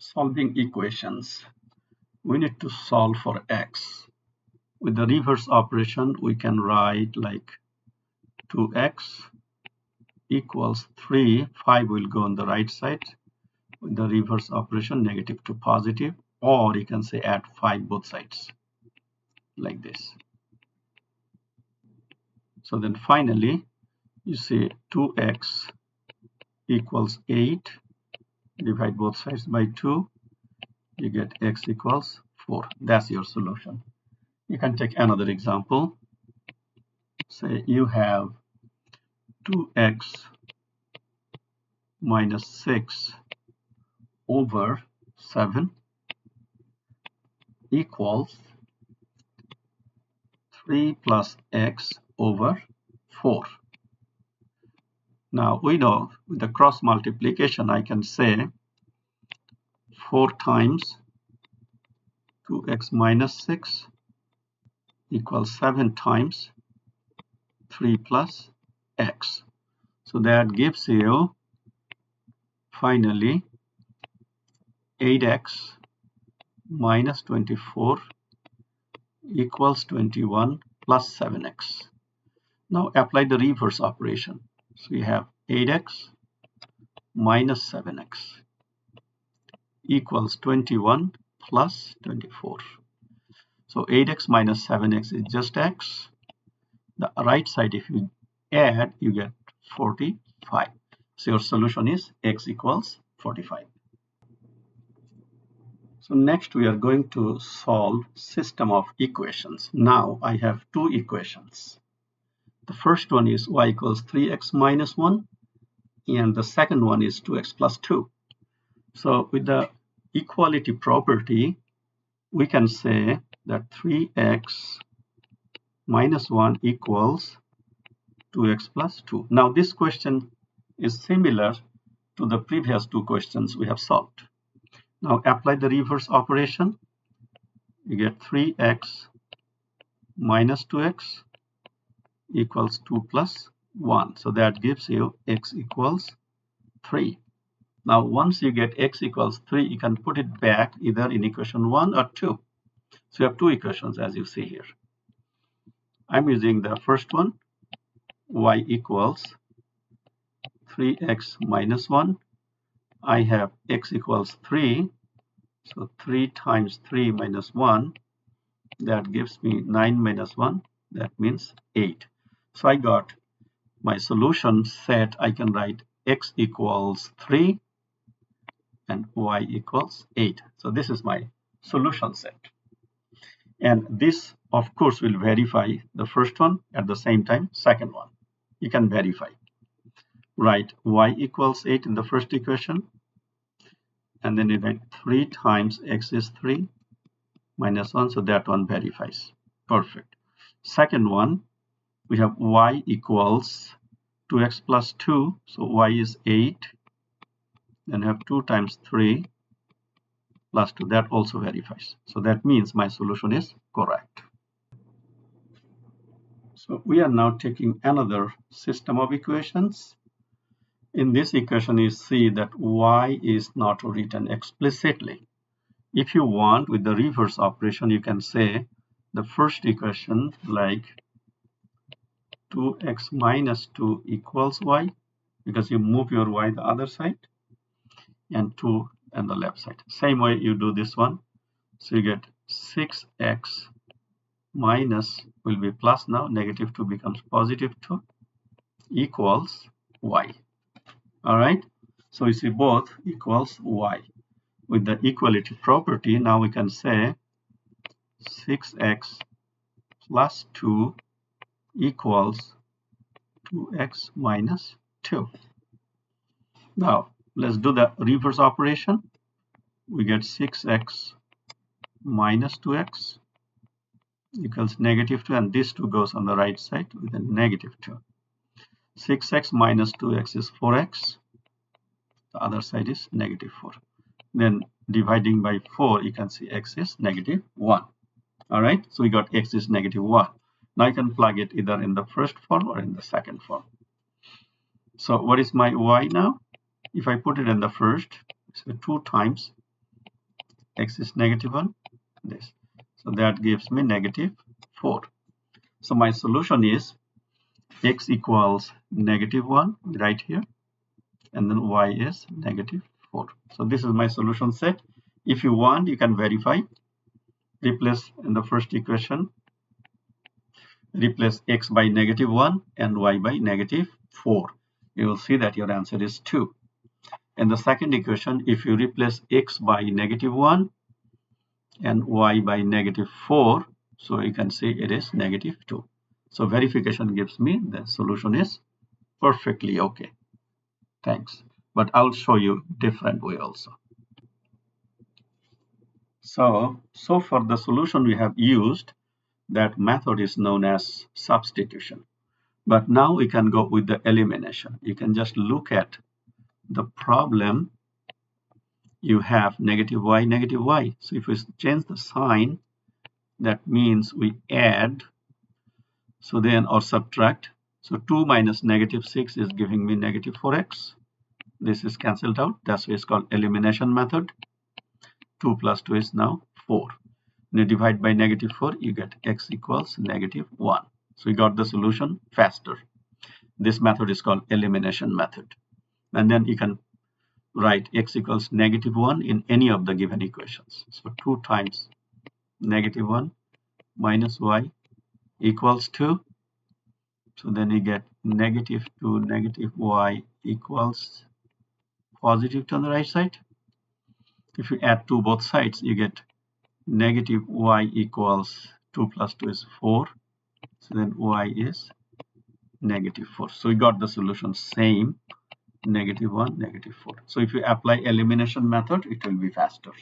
Solving equations. We need to solve for x. With the reverse operation, we can write like 2x equals 3. 5 will go on the right side. With the reverse operation, negative to positive, or you can say add 5 both sides like this. So then finally, you say 2x equals 8. Divide both sides by 2. You get x equals 4. That's your solution. You can take another example. Say you have 2x minus 6 over 7 equals 3 plus x over 4. Now we know with the cross multiplication I can say 4 times 2x minus 6 equals 7 times 3 plus x. So that gives you finally 8x minus 24 equals 21 plus 7x. Now apply the reverse operation. So we have 8x minus 7x equals 21 plus 24. So 8x minus 7x is just x. The right side, if you add, you get 45. So your solution is x equals 45. So next we are going to solve system of equations. Now I have two equations. The first one is y equals 3x minus 1, and the second one is 2x plus 2. So with the equality property, we can say that 3x minus 1 equals 2x plus 2. Now this question is similar to the previous two questions we have solved. Now apply the reverse operation. You get 3x minus 2x equals 2 plus 1. So that gives you x equals 3. Now once you get x equals 3, you can put it back either in equation 1 or 2. So you have two equations as you see here. I'm using the first one, y equals 3x minus 1. I have x equals 3. So 3 times 3 minus 1, that gives me 9 minus 1. That means 8. So I got my solution set. I can write x equals 3 and y equals 8. So this is my solution set. And this, of course, will verify the first one at the same time, second one. You can verify. Write y equals 8 in the first equation. And then you write 3 times x is 3 minus 1. So that one verifies. Perfect. Second one, we have y equals 2x plus 2. So y is 8. Then have 2 times 3 plus 2. That also verifies. So that means my solution is correct. So we are now taking another system of equations. In this equation, you see that y is not written explicitly. If you want, with the reverse operation, you can say the first equation like 2x minus 2 equals y, because you move your y the other side, and 2 on the left side. Same way you do this one. So you get 6x minus will be plus now, negative 2 becomes positive 2 equals y. All right, so we see both equals y. With the equality property, now we can say 6x plus 2 equals 2x minus 2. Now let's do the reverse operation. We get 6x minus 2x equals negative 2, and this 2 goes on the right side with a negative 2. 6x minus 2x is 4x. The other side is negative 4. Then dividing by 4, you can see x is negative 1. All right, so we got x is negative 1. Now I can plug it either in the first form or in the second form. So what is my y now? If I put it in the first, so 2 times x is -1, this. So that gives me -4. So my solution is x equals -1 right here, and then y is -4. So this is my solution set. If you want, you can verify. Replace in the first equation, replace x by -1 and y by -4. You will see that your answer is 2. In the second equation, if you replace x by -1 and y by -4, so you can see it is -2. So verification gives me the solution is perfectly okay. Thanks. But I'll show you different way also. So for the solution we have used, that method is known as substitution. But now we can go with the elimination. You can just look at the problem. You have -y. So if we change the sign, that means we add, so then, or subtract. So 2 minus -6 is giving me -4x. This is cancelled out. That's why it's called elimination method. 2 plus 2 is now 4. When you divide by -4, you get x equals -1. So we got the solution faster. This method is called elimination method. And then you can write x equals -1 in any of the given equations. So 2 times -1 minus y equals 2. So then you get -2 negative y equals +2 on the right side. If you add 2 both sides, you get -y equals 2 plus 2 is 4. So then y is -4. So we got the solution same, -1, -4. So if you apply elimination method, it will be faster.